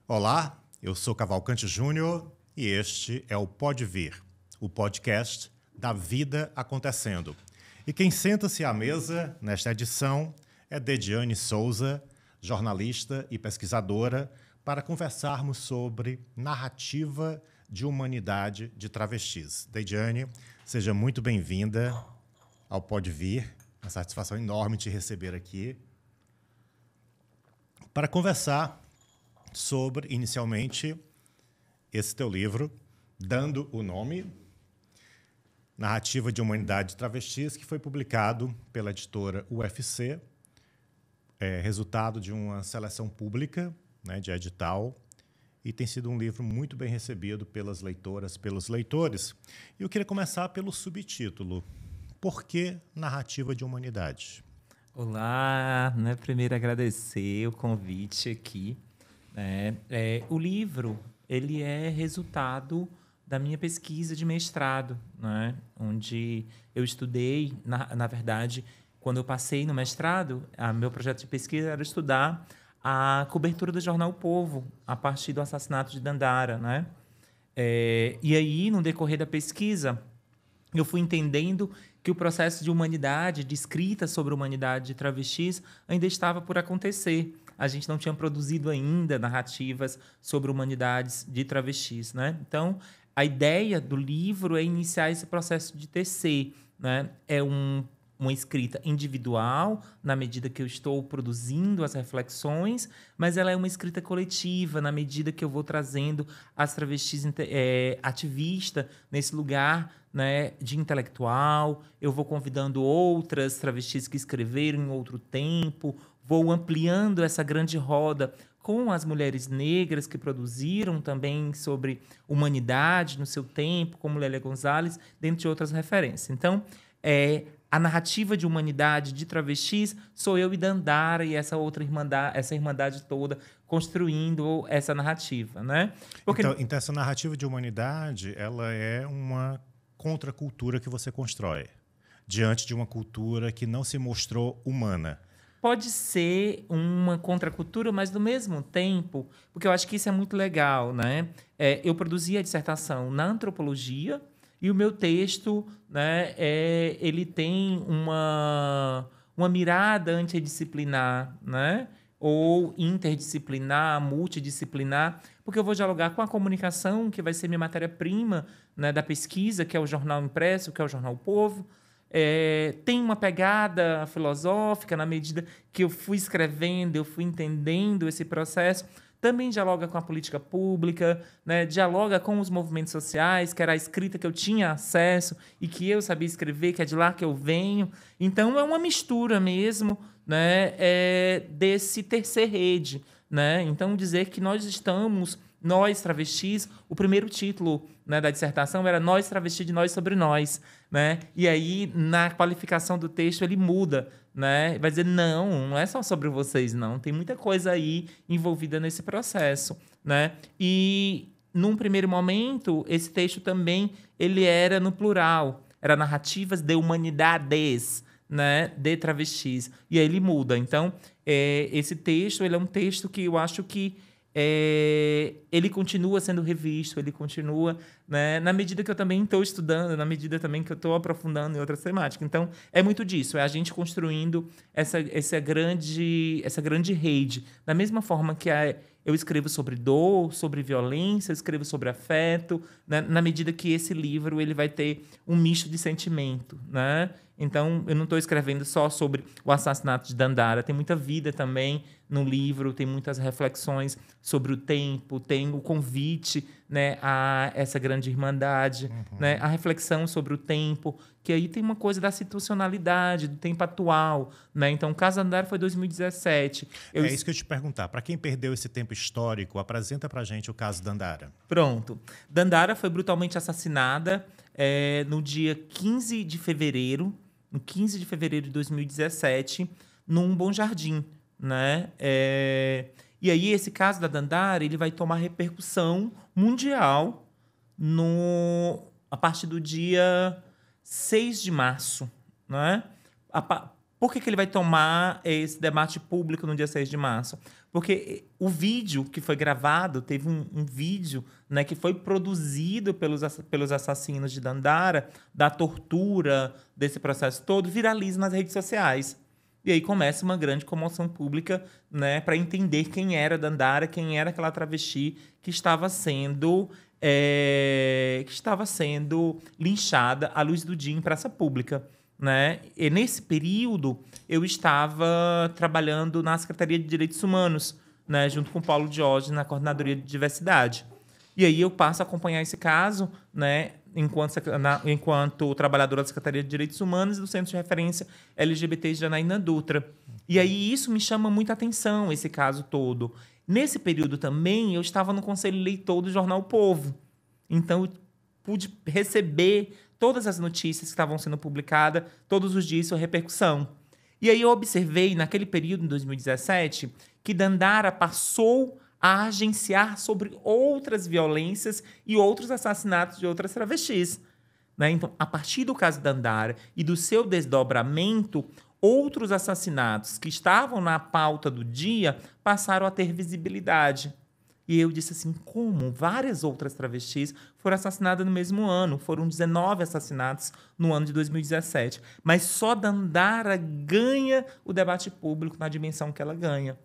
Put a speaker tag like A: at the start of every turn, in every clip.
A: Olá, eu sou Cavalcante Júnior e este é o Pode Vir, o podcast da vida acontecendo. E quem senta-se à mesa nesta edição é Dediane Souza, jornalista e pesquisadora, para conversarmos sobre narrativa de humanidade de travestis. Dediane, seja muito bem-vinda ao Pode Vir. Uma satisfação enorme te receber aqui para conversar sobre, inicialmente, esse teu livro, dando o nome, Narrativa de Humanidade de Travestis, que foi publicado pela editora UFC, resultado de uma seleção pública, né, de edital, e tem sido um livro muito bem recebido pelas leitoras, pelos leitores. E eu queria começar pelo subtítulo, Por que Narrativa de Humanidade?
B: Olá, primeiro agradecer o convite aqui. O livro ele é resultado da minha pesquisa de mestrado, né? Onde eu estudei, na verdade, quando eu passei no mestrado, meu projeto de pesquisa era estudar a cobertura do jornal O Povo, a partir do assassinato de Dandara, né? E aí, no decorrer da pesquisa, eu fui entendendo que o processo de humanidade, de escrita sobre a humanidade de travestis, ainda estava por acontecer. A gente não tinha produzido ainda narrativas sobre humanidades de travestis, né? Então, a ideia do livro é iniciar esse processo de tecer, né? É uma escrita individual, na medida que eu estou produzindo as reflexões, mas ela é uma escrita coletiva, na medida que eu vou trazendo as travestis ativistas nesse lugar, né, de intelectual, eu vou convidando outras travestis que escreveram em outro tempo, vou ampliando essa grande roda com as mulheres negras que produziram também sobre humanidade no seu tempo, como Lélia Gonzalez, dentre outras referências. Então, a narrativa de humanidade de travestis sou eu e Dandara e essa outra irmandade, essa irmandade toda construindo essa narrativa, né?
A: Porque... Então, essa narrativa de humanidade, ela é uma contracultura que você constrói diante de uma cultura que não se mostrou humana.
B: Pode ser uma contracultura, mas no mesmo tempo, porque eu acho que isso é muito legal, né? Eu produzi a dissertação na antropologia e o meu texto, né, ele tem uma mirada antidisciplinar, né? Ou interdisciplinar, multidisciplinar, porque eu vou dialogar com a comunicação, que vai ser minha matéria-prima, né, da pesquisa, que é o jornal impresso, que é o jornal O Povo. Tem uma pegada filosófica na medida que eu fui escrevendo, eu fui entendendo esse processo. Também dialoga com a política pública, né? Dialoga com os movimentos sociais, que era a escrita que eu tinha acesso e que eu sabia escrever, que é de lá que eu venho. Então, é uma mistura mesmo, né, desse terceira rede, né? Então, dizer que nós travestis, o primeiro título, né, da dissertação era Nós travestis de nós sobre nós, né? E aí, na qualificação do texto, ele muda, né? Vai dizer, não é só sobre vocês, não. Tem muita coisa aí envolvida nesse processo, né? E, num primeiro momento, esse texto também ele era no plural. Era narrativas de humanidades, né, de travestis. E aí ele muda. Então, esse texto ele é um texto que eu acho que ele continua sendo revisto, ele continua, né, na medida que eu também estou estudando, na medida também que eu estou aprofundando em outras temáticas. Então, é muito disso, é a gente construindo essa grande rede. Da mesma forma que eu escrevo sobre dor, sobre violência, eu escrevo sobre afeto, né, na medida que esse livro ele vai ter um misto de sentimento, né? Então, eu não estou escrevendo só sobre o assassinato de Dandara, tem muita vida também no livro, tem muitas reflexões sobre o tempo, tem o convite, né, a essa grande irmandade, né, a reflexão sobre o tempo, que aí tem uma coisa da situacionalidade, do tempo atual, né? Então, o caso Dandara foi 2017.
A: Isso que eu ia te perguntar. Para quem perdeu esse tempo histórico, apresenta para a gente o caso Dandara.
B: Pronto. Dandara foi brutalmente assassinada no dia 15 de fevereiro, no 15 de fevereiro de 2017, num Bom Jardim, né? E aí esse caso da Dandara ele vai tomar repercussão mundial a partir do dia 6 de março, né? Por que ele vai tomar esse debate público no dia 6 de março? Porque o vídeo que foi gravado, teve um vídeo, né, que foi produzido pelos assassinos de Dandara, da tortura, desse processo todo, viraliza nas redes sociais. E aí começa uma grande comoção pública, né, para entender quem era Dandara, quem era aquela travesti que estava sendo linchada à luz do dia em praça pública. Né? E nesse período, eu estava trabalhando na Secretaria de Direitos Humanos, né? Junto com o Paulo Jorge, na Coordenadoria de Diversidade. E aí eu passo a acompanhar esse caso, né? Enquanto trabalhadora da Secretaria de Direitos Humanos e do Centro de Referência LGBT de Janaína Dutra. E aí isso me chama muita atenção, esse caso todo. Nesse período também, eu estava no Conselho Leitor do Jornal O Povo. Então, eu pude receber todas as notícias que estavam sendo publicadas, todos os dias, sua repercussão. E aí eu observei, naquele período, em 2017, que Dandara passou a agenciar sobre outras violências e outros assassinatos de outras travestis. Né? Então, a partir do caso Dandara e do seu desdobramento, outros assassinatos que estavam na pauta do dia passaram a ter visibilidade. E eu disse assim, como várias outras travestis foram assassinadas no mesmo ano. Foram 19 assassinatos no ano de 2017. Mas só Dandara ganha o debate público na dimensão que ela ganha.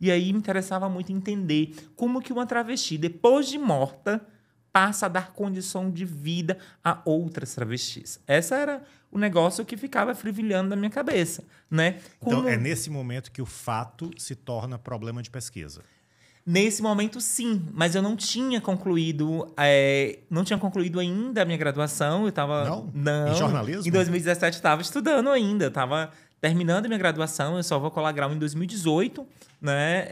B: E aí me interessava muito entender como que uma travesti, depois de morta, passa a dar condição de vida a outras travestis. Esse era o negócio que ficava fervilhando na minha cabeça. Né?
A: Então, é nesse momento que o fato se torna problema de pesquisa.
B: Nesse momento, sim, mas eu não tinha concluído, ainda a minha graduação. Eu estava
A: Em jornalismo?
B: Em 2017 estava estudando ainda, estava terminando a minha graduação. Eu só vou colar grau em 2018, né?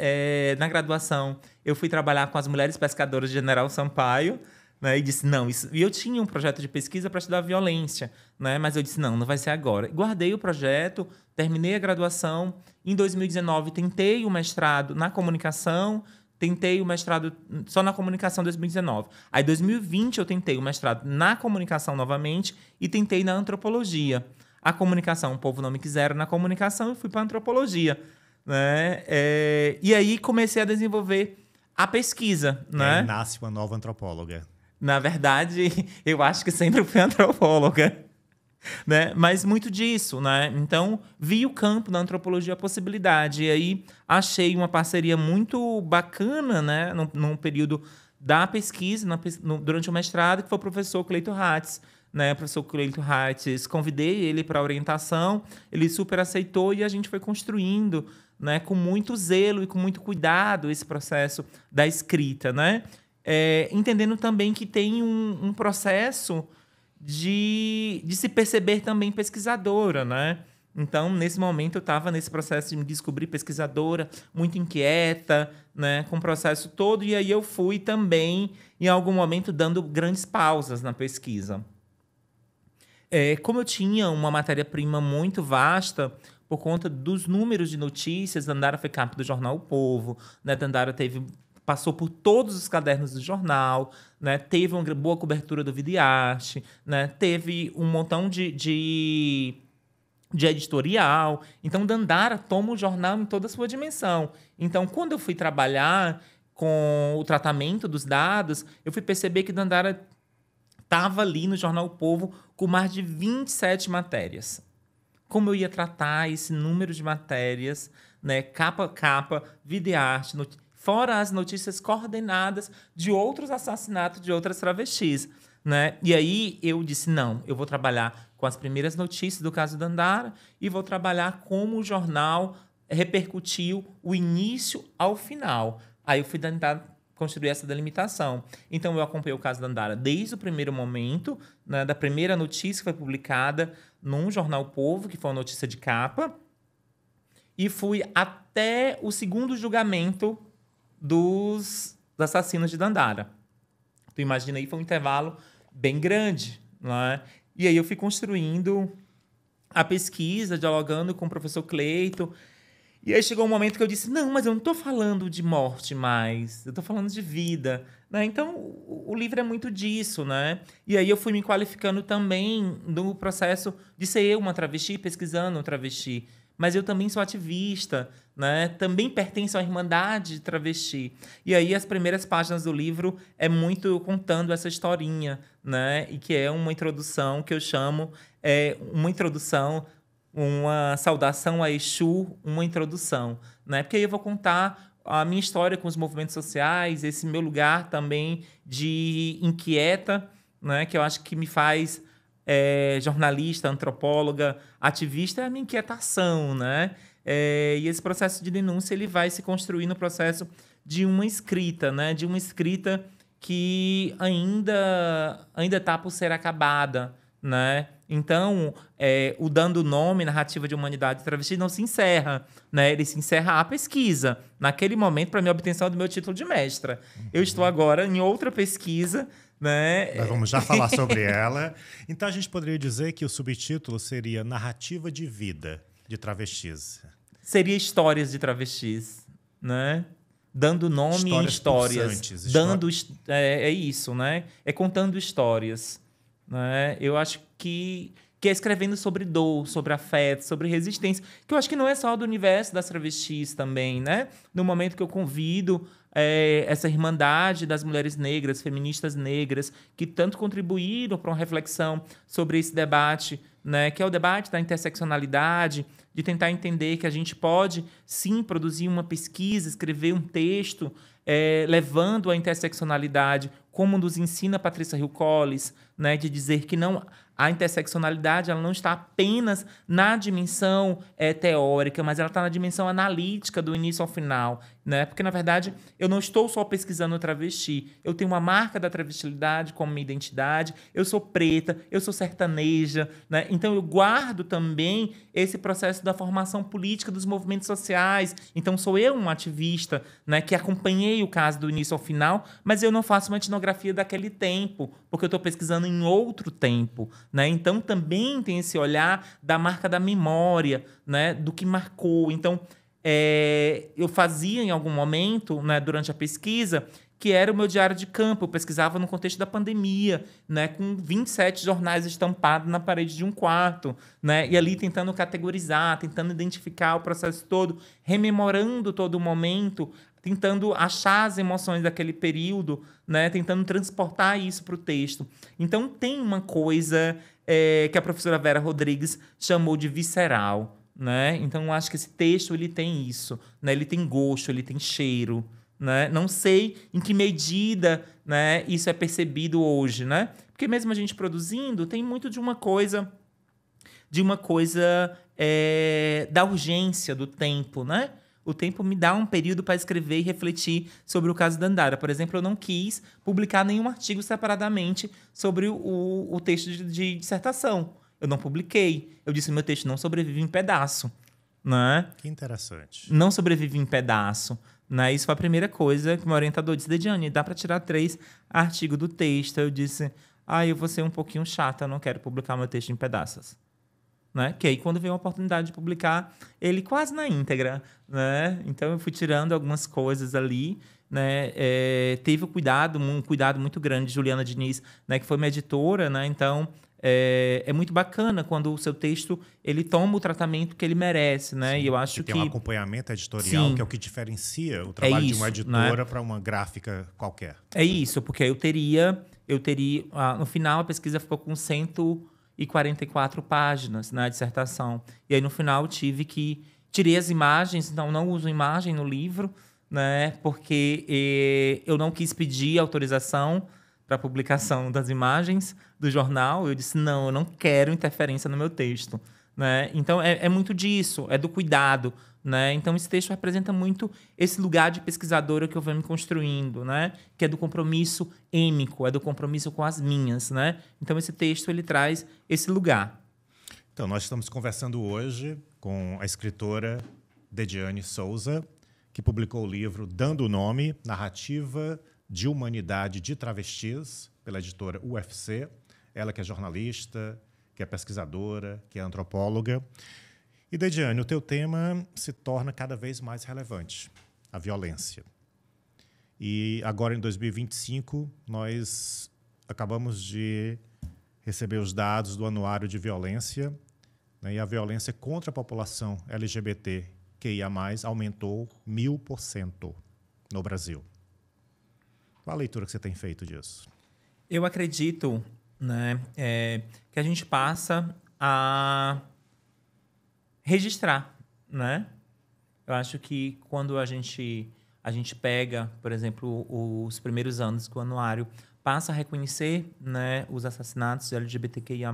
B: Na graduação, eu fui trabalhar com as mulheres pescadoras de General Sampaio, né? E disse não, isso. E eu tinha um projeto de pesquisa para estudar violência, né? Mas eu disse não vai ser agora. Guardei o projeto, terminei a graduação. Em 2019 tentei o mestrado na comunicação. Tentei o mestrado só na comunicação em 2019. Aí, em 2020, eu tentei o mestrado na comunicação novamente e tentei na antropologia. A comunicação, o povo não me quiseram na comunicação e fui para a antropologia. Né? E aí, comecei a desenvolver a pesquisa.
A: E
B: né?
A: aí nasce uma nova antropóloga.
B: Na verdade, eu acho que sempre fui antropóloga. Né? Mas muito disso, né? Então, vi o campo da antropologia, a possibilidade. E aí, achei uma parceria muito bacana, né? Num período da pesquisa, durante o mestrado, que foi o professor Cleito Hatz. Né? O professor Cleito Hatz, convidei ele para orientação, ele super aceitou e a gente foi construindo, né? Com muito zelo e com muito cuidado esse processo da escrita, né? Entendendo também que tem um processo de se perceber também pesquisadora, né? Então, nesse momento, eu estava nesse processo de me descobrir pesquisadora, muito inquieta, né? Com o processo todo. E aí eu fui também, em algum momento, dando grandes pausas na pesquisa. Como eu tinha uma matéria-prima muito vasta, por conta dos números de notícias, Dandara foi capa do jornal O Povo, né? Dandara passou por todos os cadernos do jornal, né? Teve uma boa cobertura do Vida e Arte, né? Teve um montão de editorial. Então, Dandara toma o jornal em toda a sua dimensão. Então, quando eu fui trabalhar com o tratamento dos dados, eu fui perceber que Dandara estava ali no Jornal O Povo com mais de 27 matérias. Como eu ia tratar esse número de matérias, né? Capa a capa, Vida e Arte, fora as notícias coordenadas de outros assassinatos de outras travestis. Né? E aí eu disse, não, eu vou trabalhar com as primeiras notícias do caso Dandara e vou trabalhar como o jornal repercutiu o início ao final. Aí eu fui tentar construir essa delimitação. Então, eu acompanhei o caso Dandara desde o primeiro momento, né, da primeira notícia que foi publicada num jornal O Povo, que foi uma notícia de capa, e fui até o segundo julgamento dos assassinos de Dandara. Tu imagina aí, foi um intervalo bem grande, né? E aí eu fui construindo a pesquisa, dialogando com o professor Cleito. E aí chegou um momento que eu disse, não, mas eu não estou falando de morte mais, eu estou falando de vida. Né? Então, o livro é muito disso. Né? E aí eu fui me qualificando também no processo de ser eu uma travesti, pesquisando um travesti. Mas eu também sou ativista, né? Também pertenço à Irmandade de Travesti. E aí as primeiras páginas do livro é muito eu contando essa historinha, né? E que é uma introdução que eu chamo uma introdução, uma saudação a Exu, uma introdução, né? Porque aí eu vou contar a minha história com os movimentos sociais, esse meu lugar também de inquieta, né? Que eu acho que me faz jornalista, antropóloga, ativista, é a minha inquietação, né? E esse processo de denúncia ele vai se construir no processo de uma escrita, né? De uma escrita que ainda está por ser acabada, né? Então, o Dando Nome, Narrativa de Humanidade e Travesti, não se encerra, né? Ele se encerra a pesquisa, naquele momento, para a minha obtenção do meu título de mestra. Eu estou agora em outra pesquisa, né?
A: Nós vamos já falar sobre ela. Então, a gente poderia dizer que o subtítulo seria Narrativa de Vida de Travestis.
B: Seria Histórias de Travestis, né? Dando nome em histórias. É isso, né? É contando histórias. Né? Eu acho que é escrevendo sobre dor, sobre afeto, sobre resistência, que eu acho que não é só do universo das travestis também, né? No momento que eu convido essa irmandade das mulheres negras, feministas negras, que tanto contribuíram para uma reflexão sobre esse debate, né? Que é o debate da interseccionalidade, de tentar entender que a gente pode, sim, produzir uma pesquisa, escrever um texto, levando a interseccionalidade, como nos ensina Patrícia Hill Collins, né, de dizer que a interseccionalidade ela não está apenas na dimensão teórica, mas ela está na dimensão analítica do início ao final. Né? Porque, na verdade, eu não estou só pesquisando travesti. Eu tenho uma marca da travestilidade como minha identidade, eu sou preta, eu sou sertaneja. Né? Então, eu guardo também esse processo da formação política dos movimentos sociais. Então, sou eu um ativista, né, que acompanhei o caso do início ao final, mas eu não faço uma etnografia daquele tempo, porque eu estou pesquisando em outro tempo. Né? Então, também tem esse olhar da marca da memória, né, do que marcou. Então, eu fazia em algum momento, né, durante a pesquisa, que era o meu diário de campo. Eu pesquisava no contexto da pandemia, né, com 27 jornais estampados na parede de um quarto, né, e ali tentando categorizar, tentando identificar o processo todo, rememorando todo o momento, tentando achar as emoções daquele período, né, tentando transportar isso para o texto. Então, tem uma coisa que a professora Vera Rodrigues chamou de visceral. Né? Então, eu acho que esse texto ele tem isso. Né? Ele tem gosto, ele tem cheiro. Né? Não sei em que medida, né, isso é percebido hoje. Né? Porque mesmo a gente produzindo, tem muito de uma coisa da urgência do tempo, né? O tempo me dá um período para escrever e refletir sobre o caso da Andara. Por exemplo, eu não quis publicar nenhum artigo separadamente sobre o texto de dissertação. Eu não publiquei. Eu disse que meu texto não sobrevive em pedaço. Né?
A: Que interessante.
B: Não sobrevive em pedaço. Né? Isso foi a primeira coisa que meu orientador disse. Dediane, dá para tirar 3 artigos do texto. Eu disse, eu vou ser um pouquinho chata, eu não quero publicar meu texto em pedaços. Né? Que aí, quando veio a oportunidade de publicar, ele quase na íntegra. Né? Então, eu fui tirando algumas coisas ali. Né? Teve um cuidado muito grande de Juliana Diniz, né? Que foi minha editora. Né? Então, é muito bacana quando o seu texto ele toma o tratamento que ele merece. Né?
A: Sim,
B: e eu acho que
A: tem um acompanhamento editorial, sim, que é o que diferencia o trabalho de uma editora, né, para uma gráfica qualquer.
B: É isso, porque eu teria no final, a pesquisa ficou com 144 páginas na dissertação. E aí, no final, tirei as imagens, então não uso imagem no livro, né, porque eu não quis pedir autorização para a publicação das imagens do jornal. Eu disse, não, eu não quero interferência no meu texto. Né? Então, é muito disso, é do cuidado. Né? Então, esse texto representa muito esse lugar de pesquisadora que eu venho me construindo, né? Que é do compromisso êmico, é do compromisso com as minhas. Né? Então, esse texto ele traz esse lugar.
A: Então, nós estamos conversando hoje com a escritora Dediane Souza, que publicou o livro Dando o Nome, Narrativa de Humanidade de Travestis, pela editora UFC. Ela que é jornalista, que é pesquisadora, que é antropóloga. E, Dediane, o teu tema se torna cada vez mais relevante, a violência. E agora, em 2025, nós acabamos de receber os dados do Anuário de Violência, né, e a violência contra a população LGBTQIA+, aumentou 1000% no Brasil. Qual a leitura que você tem feito disso?
B: Eu acredito, né, que a gente passa a registrar, né? Eu acho que quando a gente pega, por exemplo, os primeiros anos que o anuário passa a reconhecer, né, os assassinatos LGBTQIA+,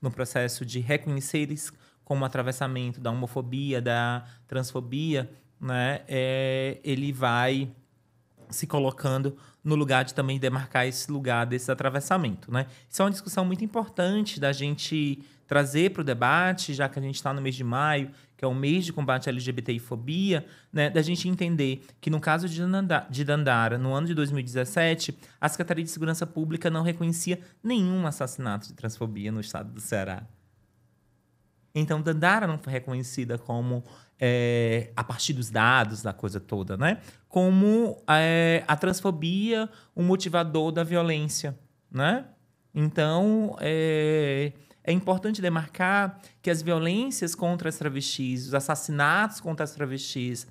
B: no processo de reconhecer eles como atravessamento da homofobia, da transfobia, né, ele vai se colocando no lugar de também demarcar esse lugar desse atravessamento, né? Isso é uma discussão muito importante da gente trazer para o debate, já que a gente está no mês de maio, que é o mês de combate à LGBTI-fobia, né? Da gente entender que, no caso de Dandara, no ano de 2017, a Secretaria de Segurança Pública não reconhecia nenhum assassinato de transfobia no estado do Ceará. Então, Dandara não foi reconhecida como, a partir dos dados da coisa toda, né? Como a transfobia, o motivador da violência, né? Então, é importante demarcar que as violências contra as travestis, os assassinatos contra as travestis,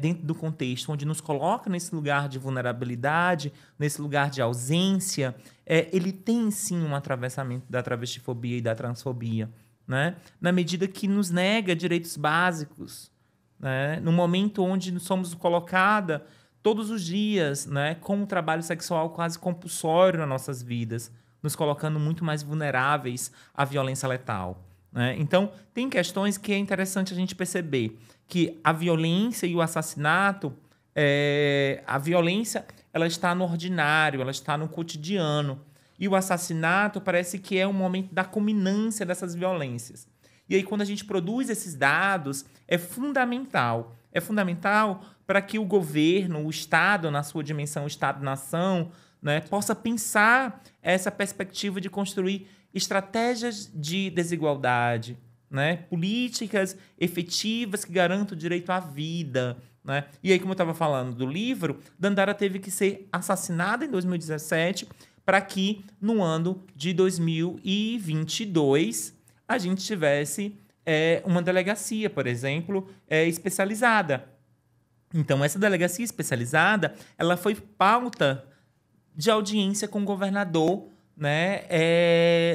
B: dentro do contexto onde nos coloca nesse lugar de vulnerabilidade, nesse lugar de ausência, ele tem, sim, um atravessamento da travestifobia e da transfobia, né? Na medida que nos nega direitos básicos, né? No momento onde somos colocada todos os dias, né, com um trabalho sexual quase compulsório nas nossas vidas, nos colocando muito mais vulneráveis à violência letal, né? Então, tem questões que é interessante a gente perceber que a violência e o assassinato, a violência ela está no ordinário, ela está no cotidiano. E o assassinato parece que é um momento da culminância dessas violências. E aí, quando a gente produz esses dados, é fundamental. É fundamental para que o governo, o Estado, na sua dimensão Estado-nação, né, possa pensar essa perspectiva de construir estratégias de desigualdade, né, políticas efetivas que garantam o direito à vida, né? E aí, como eu estava falando do livro, Dandara teve que ser assassinada em 2017 para que, no ano de 2022, a gente tivesse uma delegacia, por exemplo, especializada. Então, essa delegacia especializada ela foi pauta de audiência com o governador, né,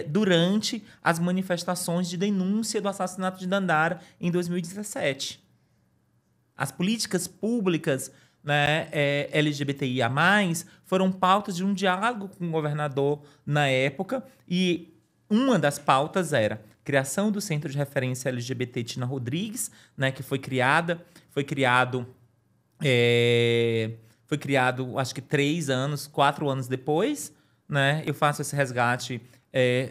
B: durante as manifestações de denúncia do assassinato de Dandara em 2017. As políticas públicas, né, LGBTIA+, foram pautas de um diálogo com o governador na época, e uma das pautas era criação do Centro de Referência LGBT Tina Rodrigues, né, que foi criado, acho que 4 anos depois, né? Eu faço esse resgate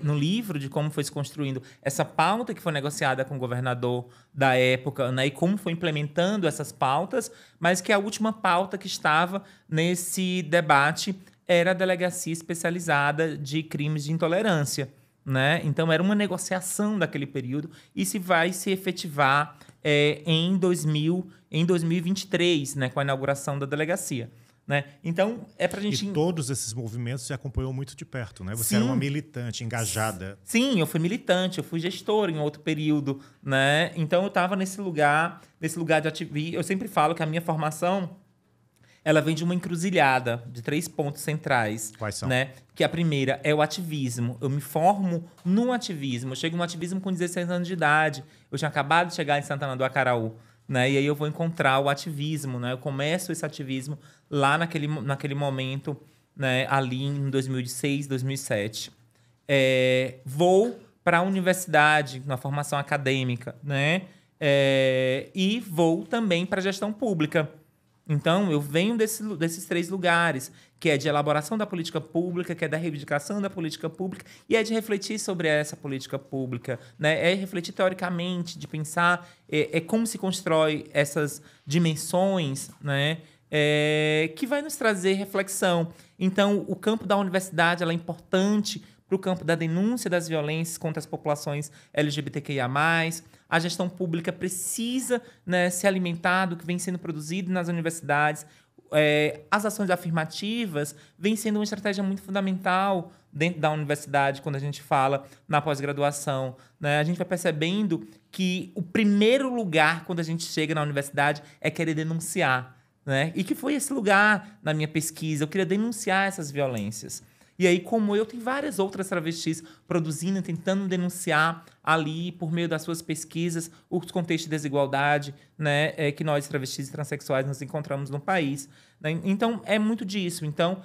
B: no livro de como foi se construindo essa pauta que foi negociada com o governador da época, né? E como foi implementando essas pautas, mas que a última pauta que estava nesse debate era a Delegacia Especializada de Crimes de Intolerância, né? Então, era uma negociação daquele período e se vai se efetivar em 2023, né? Com a inauguração da delegacia. Né? Então, para a gente...
A: E todos esses movimentos você acompanhou muito de perto, né? Você
B: Sim.
A: Era uma militante, engajada.
B: Sim, eu fui militante, eu fui gestora em outro período, né? Então, eu estava nesse lugar de ativismo. Eu sempre falo que a minha formação ela vem de uma encruzilhada de 3 pontos centrais.
A: Quais são?
B: Né? Que a primeira é o ativismo. Eu me formo no ativismo. Eu chego no ativismo com 16 anos de idade. Eu tinha acabado de chegar em Santana do Acaraú. Né? E aí eu vou encontrar o ativismo, né? Eu começo esse ativismo lá naquele momento, né? Ali em 2006, 2007. Vou para a universidade, na formação acadêmica, né? E vou também para a gestão pública. Então, eu venho desses 3 lugares, que é de elaboração da política pública, que é da reivindicação da política pública, e é de refletir sobre essa política pública, né? É refletir teoricamente, de pensar como se constrói essas dimensões, né? Que vai nos trazer reflexão. Então, o campo da universidade ela é importante para o campo da denúncia das violências contra as populações LGBTQIA+. A gestão pública precisa, né, se alimentar do que vem sendo produzido nas universidades. As ações afirmativas vêm sendo uma estratégia muito fundamental dentro da universidade, quando a gente fala na pós-graduação, né? A gente vai percebendo que o primeiro lugar, quando a gente chega na universidade, é querer denunciar, né? E que foi esse lugar na minha pesquisa. Eu queria denunciar essas violências. E aí, como eu, tem várias outras travestis produzindo, tentando denunciar ali, por meio das suas pesquisas, os contextos de desigualdade, né, que nós, travestis e transexuais, nos encontramos no país, né? Então, é muito disso. Então,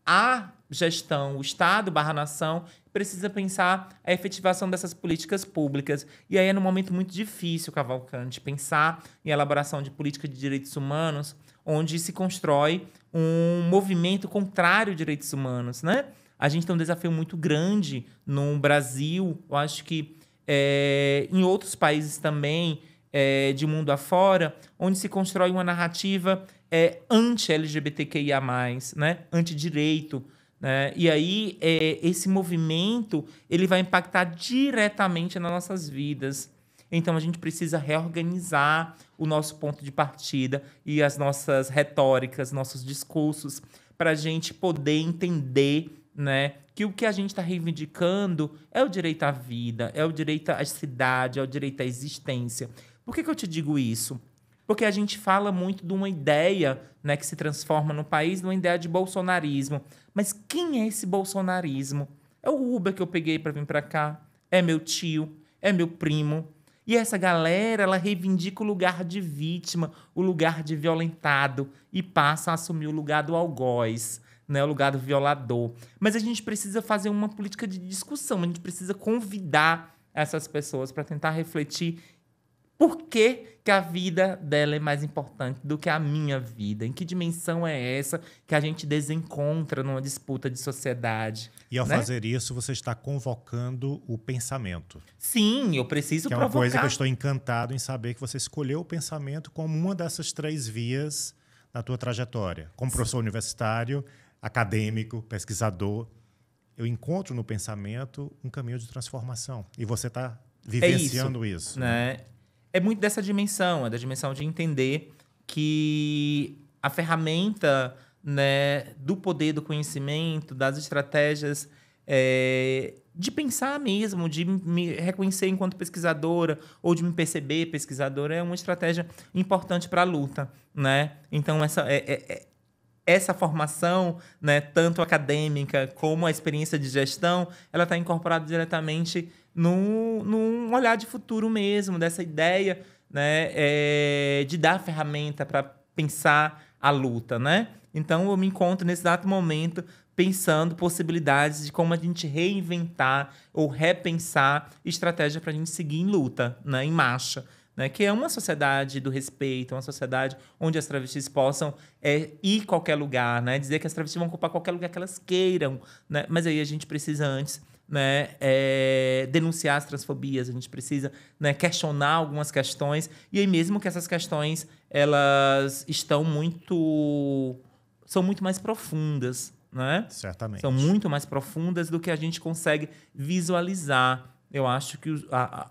B: a gestão, o Estado/nação, precisa pensar a efetivação dessas políticas públicas. E aí é num momento muito difícil, Cavalcante, pensar em elaboração de política de direitos humanos, onde se constrói um movimento contrário a direitos humanos, né? A gente tem um desafio muito grande no Brasil, eu acho que em outros países também, de mundo afora, onde se constrói uma narrativa anti-LGBTQIA+, né? Anti-direito, né? E aí, esse movimento ele vai impactar diretamente nas nossas vidas. Então, a gente precisa reorganizar o nosso ponto de partida e as nossas retóricas, nossos discursos, para a gente poder entender, né, que o que a gente está reivindicando é o direito à vida, é o direito à cidade, é o direito à existência. Por que eu te digo isso? Porque a gente fala muito de uma ideia, né, que se transforma no país, numa ideia de bolsonarismo. Mas quem é esse bolsonarismo? É o Uber que eu peguei para vir para cá? É meu tio? É meu primo? E essa galera, ela reivindica o lugar de vítima, o lugar de violentado, e passa a assumir o lugar do algoz, né, o lugar do violador. Mas a gente precisa fazer uma política de discussão, a gente precisa convidar essas pessoas para tentar refletir por que a vida dela é mais importante do que a minha vida. Em que dimensão é essa que a gente desencontra numa disputa de sociedade?
A: E ao
B: né?
A: fazer isso, você está convocando o pensamento.
B: Sim, eu preciso
A: que é uma
B: provocar.
A: coisa que eu estou encantado em saber que você escolheu o pensamento como uma dessas 3 vias na tua trajetória. Como professor universitário, acadêmico, pesquisador, eu encontro no pensamento um caminho de transformação. E você está vivenciando isso.
B: Né? É muito dessa dimensão, é da dimensão de entender que a ferramenta, né, do poder do conhecimento, das estratégias de pensar mesmo, de me reconhecer enquanto pesquisadora ou de me perceber pesquisadora é uma estratégia importante para a luta, né? Então, essa formação, né, tanto acadêmica como a experiência de gestão, ela está incorporada diretamente num olhar de futuro mesmo, dessa ideia, né, de dar ferramenta para pensar a luta, né? Então, eu me encontro nesse exato momento pensando possibilidades de como a gente reinventar ou repensar estratégia para a gente seguir em luta, né, em marcha. Né, que é uma sociedade do respeito, uma sociedade onde as travestis possam ir a qualquer lugar, né, dizer que as travestis vão ocupar qualquer lugar que elas queiram, né, mas aí a gente precisa antes, né, denunciar as transfobias, a gente precisa, né, questionar algumas questões, e aí mesmo que essas questões elas são muito mais profundas, né?
A: Certamente.
B: São muito mais profundas do que a gente consegue visualizar. Eu acho que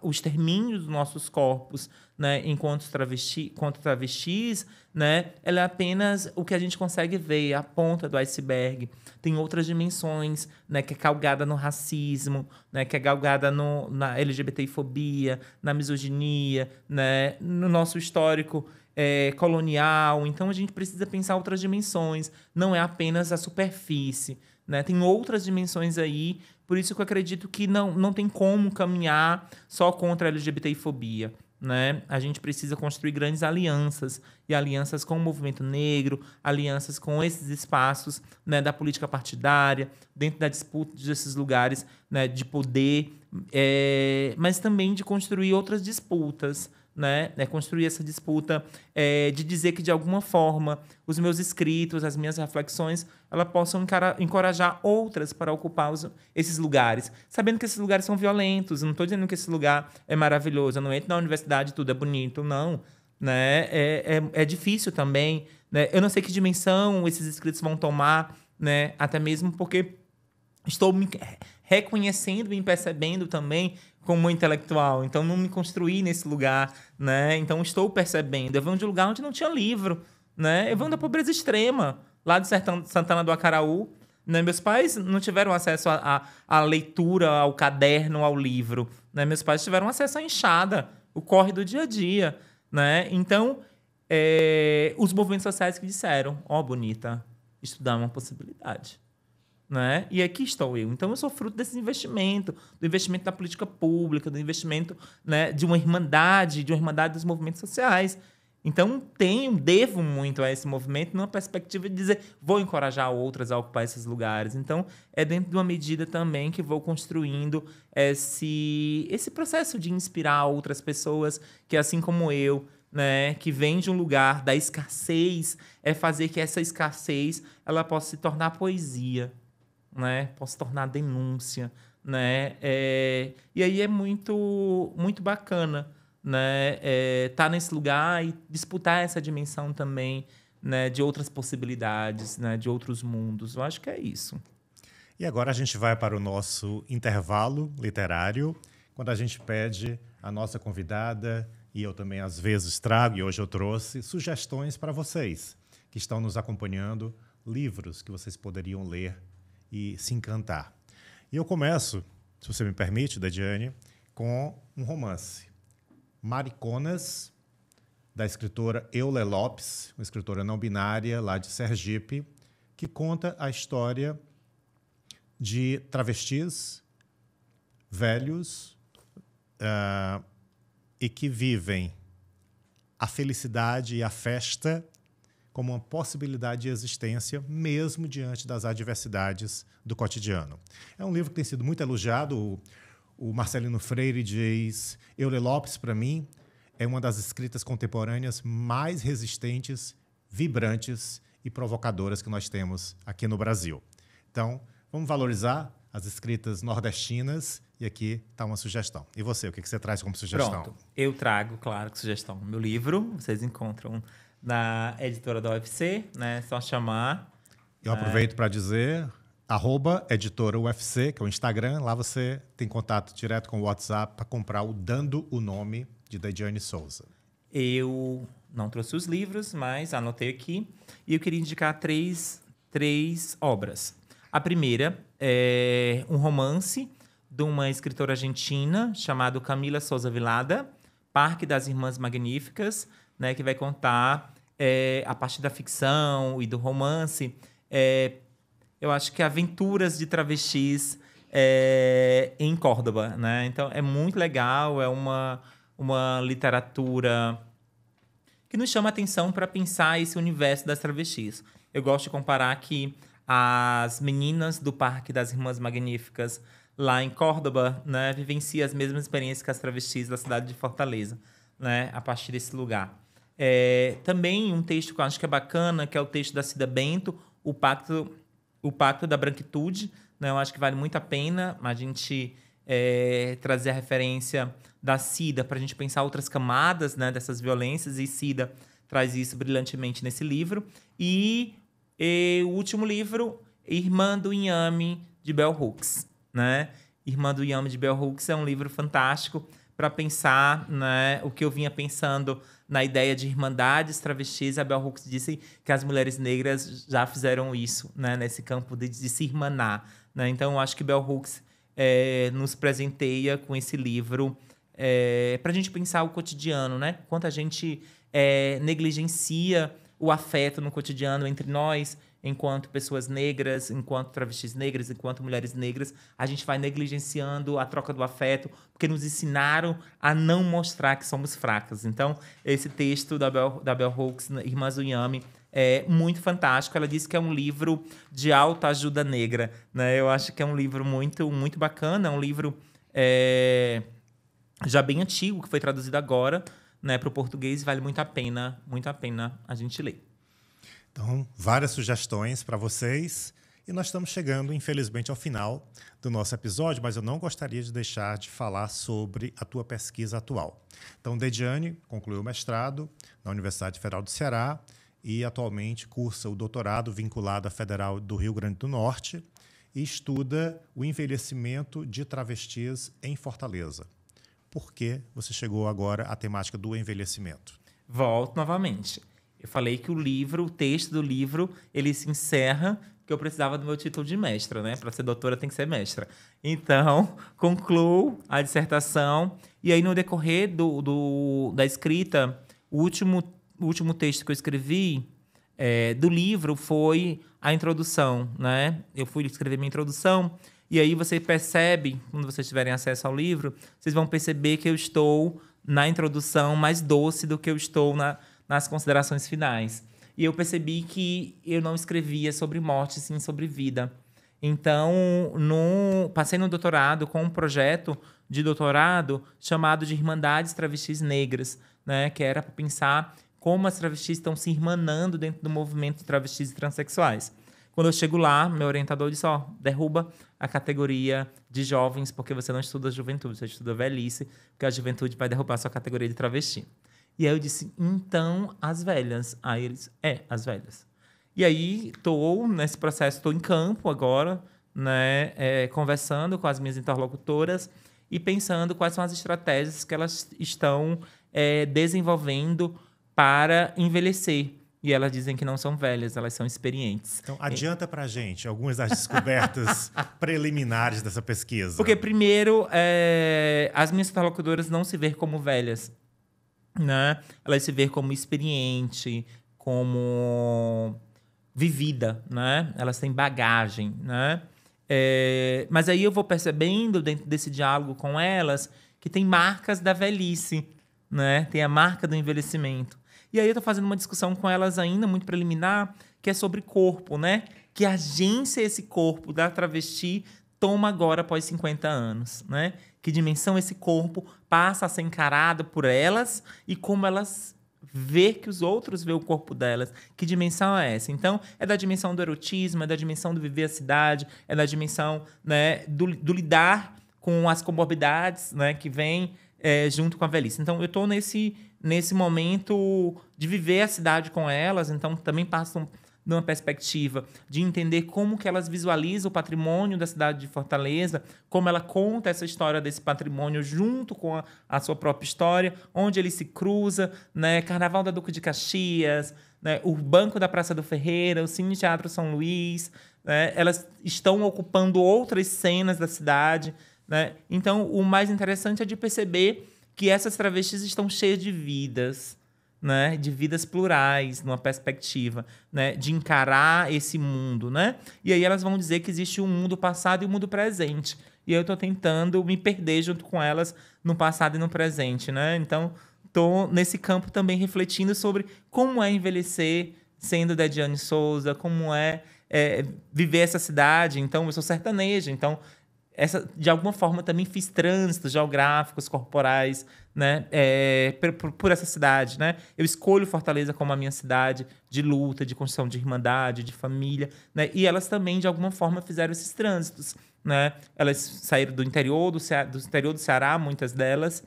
B: o extermínio dos nossos corpos, né, enquanto travestis, né, ela é apenas o que a gente consegue ver, a ponta do iceberg. Tem outras dimensões, né, que é galgada no racismo, né, que é galgada na LGBTfobia, na misoginia, né, no nosso histórico colonial. Então, a gente precisa pensar outras dimensões. Não é apenas a superfície, né? Tem outras dimensões aí. Por isso que eu acredito que não tem como caminhar só contra a LGBTfobia, né? A gente precisa construir grandes alianças, e alianças com o movimento negro, alianças com esses espaços, né, da política partidária, dentro da disputa desses lugares, né, de poder, mas também de construir outras disputas, né? Construir essa disputa de dizer que, de alguma forma, os meus escritos, as minhas reflexões, elas possam encorajar outras para ocupar esses lugares, sabendo que esses lugares são violentos. Eu não estou dizendo que esse lugar é maravilhoso, eu não entro na universidade e tudo é bonito, não. Né? É difícil também, né? Eu não sei que dimensão esses escritos vão tomar, né? Até mesmo porque estou me reconhecendo, me percebendo também como intelectual. Então, não me construí nesse lugar, né? Então, estou percebendo. Eu venho de um lugar onde não tinha livro, né? Eu venho da pobreza extrema, lá do sertão de Santana do Acaraú. Né? Meus pais não tiveram acesso à leitura, ao caderno, ao livro. Né? Meus pais tiveram acesso à enxada, o corre do dia a dia. Né? Então, os movimentos sociais que disseram, bonita, estudar é uma possibilidade. Né? E aqui estou eu. Então, eu sou fruto desse investimento, do investimento da política pública, do investimento, né, de uma irmandade dos movimentos sociais. Então, devo muito a esse movimento numa perspectiva de dizer, vou encorajar outras a ocupar esses lugares. Então, é dentro de uma medida também que vou construindo esse processo de inspirar outras pessoas que, assim como eu, né, que vem de um lugar da escassez, fazer que essa escassez ela possa se tornar poesia, né? Possa se tornar denúncia. Né? E aí é muito, muito bacana, né, tá nesse lugar e disputar essa dimensão também, né, de outras possibilidades, né, de outros mundos. Eu acho que é isso.
A: E agora a gente vai para o nosso intervalo literário, quando a gente pede a nossa convidada, e eu também às vezes trago, e hoje eu trouxe, sugestões para vocês que estão nos acompanhando, livros que vocês poderiam ler e se encantar. E eu começo, se você me permite, Dediane, com um romance. Mariconas, da escritora Euler Lopes, uma escritora não binária lá de Sergipe, que conta a história de travestis velhos e que vivem a felicidade e a festa como uma possibilidade de existência, mesmo diante das adversidades do cotidiano. É um livro que tem sido muito elogiado. O Marcelino Freire diz: Euler Lopes, para mim, é uma das escritas contemporâneas mais resistentes, vibrantes e provocadoras que nós temos aqui no Brasil. Então, vamos valorizar as escritas nordestinas e aqui está uma sugestão. E você, o que você traz como sugestão?
B: Pronto, eu trago, claro, sugestão. Meu livro, vocês encontram na editora da UFC, né? Só chamar.
A: Eu aproveito para dizer... @editoraufc, que é o Instagram. Lá você tem contato direto com o WhatsApp para comprar o Dando o Nome, de Dediane Souza.
B: Eu não trouxe os livros, mas anotei aqui. E eu queria indicar três obras. A primeira é um romance de uma escritora argentina chamada Camila Souza Vilada, Parque das Irmãs Magníficas, né, que vai contar, a partir da ficção e do romance, eu acho que aventuras de travestis em Córdoba, né? Então, é muito legal, é uma literatura que nos chama a atenção para pensar esse universo das travestis. Eu gosto de comparar que as meninas do Parque das Irmãs Magníficas, lá em Córdoba, né, vivenciam as mesmas experiências que as travestis da cidade de Fortaleza, né, a partir desse lugar. Também um texto que eu acho que é bacana, que é o texto da Cida Bento, O Pacto da Branquitude, né? Eu acho que vale muito a pena a gente trazer a referência da Cida para a gente pensar outras camadas, né, dessas violências, e Cida traz isso brilhantemente nesse livro. E o último livro, Irmã do Inhame, de Bell Hooks. Né? Irmã do Inhame, de Bell Hooks, é um livro fantástico para pensar, né, o que eu vinha pensando na ideia de irmandades travestis. A Bell Hooks disse que as mulheres negras já fizeram isso, né, nesse campo de se irmanar. Né? Então, eu acho que Bell Hooks nos presenteia com esse livro para a gente pensar o cotidiano, né? Quanto a gente negligencia o afeto no cotidiano entre nós, enquanto pessoas negras, enquanto travestis negras, enquanto mulheres negras, a gente vai negligenciando a troca do afeto, porque nos ensinaram a não mostrar que somos fracas. Então, esse texto da Bell Hooks, Irmãs do Inhame, é muito fantástico. Ela disse que é um livro de autoajuda negra. Né? Eu acho que é um livro muito, muito bacana, é um livro já bem antigo, que foi traduzido agora, né, para o português, e vale muito a pena a gente ler.
A: Então, várias sugestões para vocês. E nós estamos chegando, infelizmente, ao final do nosso episódio, mas eu não gostaria de deixar de falar sobre a tua pesquisa atual. Então, Dediane concluiu o mestrado na Universidade Federal do Ceará e atualmente cursa o doutorado vinculado à Federal do Rio Grande do Norte. e estuda o envelhecimento de travestis em Fortaleza. Por que você chegou agora à temática do envelhecimento?
B: Volto novamente. Eu falei que o texto do livro, ele se encerra porque eu precisava do meu título de mestra, né? Para ser doutora tem que ser mestra. Então, concluo a dissertação e aí no decorrer da escrita, o último texto que eu escrevi do livro foi a introdução, né? Eu fui escrever minha introdução e aí você percebe, quando vocês tiverem acesso ao livro, vocês vão perceber que eu estou na introdução mais doce do que eu estou nas considerações finais. E eu percebi que eu não escrevia sobre morte, sim sobre vida. Então, passei no doutorado com um projeto de doutorado chamado de Irmandades Travestis Negras, né? Que era para pensar como as travestis estão se irmanando dentro do movimento de travestis e transexuais. Quando eu chego lá, meu orientador disse, derruba a categoria de jovens, porque você não estuda a juventude, você estuda a velhice, porque a juventude vai derrubar a sua categoria de travesti. E aí eu disse, então, as velhas. Aí eles, as velhas. E aí, estou nesse processo, estou em campo agora, né, conversando com as minhas interlocutoras e pensando quais são as estratégias que elas estão desenvolvendo para envelhecer. E elas dizem que não são velhas, elas são experientes.
A: Então, adianta pra gente algumas das descobertas preliminares dessa pesquisa.
B: Porque, primeiro, as minhas interlocutoras não se veem como velhas, né? Elas se veem como experiente, como vivida, né? Elas têm bagagem, né? Mas aí eu vou percebendo, dentro desse diálogo com elas, que tem marcas da velhice, né? Tem a marca do envelhecimento. E aí eu estou fazendo uma discussão com elas ainda, muito preliminar, que é sobre corpo, né? Que agência esse corpo da travesti toma agora após 50 anos, né? Que dimensão esse corpo passa a ser encarado por elas e como elas vê que os outros vê o corpo delas. Que dimensão é essa? Então, é da dimensão do erotismo, é da dimensão do viver a cidade, é da dimensão, né, do lidar com as comorbidades, né, que vem junto com a velhice. Então, eu estou nesse momento de viver a cidade com elas, então também passam numa perspectiva de entender como que elas visualizam o patrimônio da cidade de Fortaleza, como ela conta essa história desse patrimônio junto com a sua própria história, onde ele se cruza, né? Carnaval da Duque de Caxias, né? O Banco da Praça do Ferreira, o Cine Teatro São Luís, né? Elas estão ocupando outras cenas da cidade, né? Então, o mais interessante é de perceber que essas travestis estão cheias de vidas, né? De vidas plurais, numa perspectiva, né? De encarar esse mundo, né? E aí elas vão dizer que existe um mundo passado e um mundo presente. E eu estou tentando me perder junto com elas no passado e no presente, né? Então, estou nesse campo também refletindo sobre como é envelhecer sendo Dediane Souza, como é viver essa cidade. Então, eu sou sertaneja, então de alguma forma também fiz trânsitos geográficos, corporais, né, por essa cidade, né? Eu escolho Fortaleza como a minha cidade de luta, de construção de irmandade, de família, né? E elas também de alguma forma fizeram esses trânsitos, né? Elas saíram do interior do Ceará, muitas delas.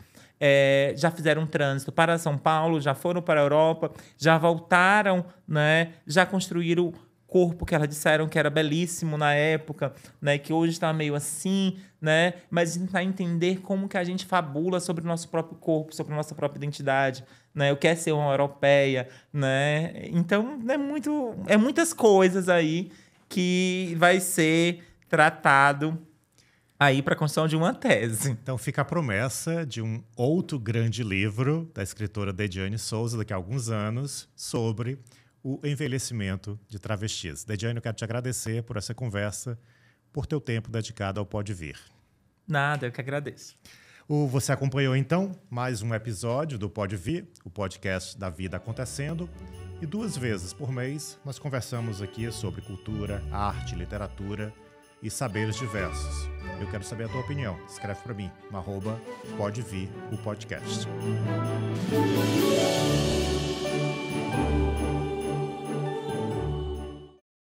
B: Já fizeram um trânsito para São Paulo, já foram para a Europa, já voltaram, né? Já construíram corpo que elas disseram que era belíssimo na época, né, que hoje está meio assim, né, mas tentar entender como que a gente fabula sobre o nosso próprio corpo, sobre a nossa própria identidade, né, o que é ser uma europeia, né, então é muitas coisas aí que vai ser tratado aí para a construção de uma tese.
A: Então fica a promessa de um outro grande livro da escritora Dediane Souza daqui a alguns anos sobre o envelhecimento de travestis. Dediane, eu quero te agradecer por essa conversa, por teu tempo dedicado ao Pode Vir.
B: Nada, eu que agradeço.
A: Você acompanhou, então, mais um episódio do Pode Vir, o podcast da vida acontecendo. E 2 vezes por mês nós conversamos aqui sobre cultura, arte, literatura e saberes diversos. Eu quero saber a tua opinião. Escreve para mim, @podevir o podcast.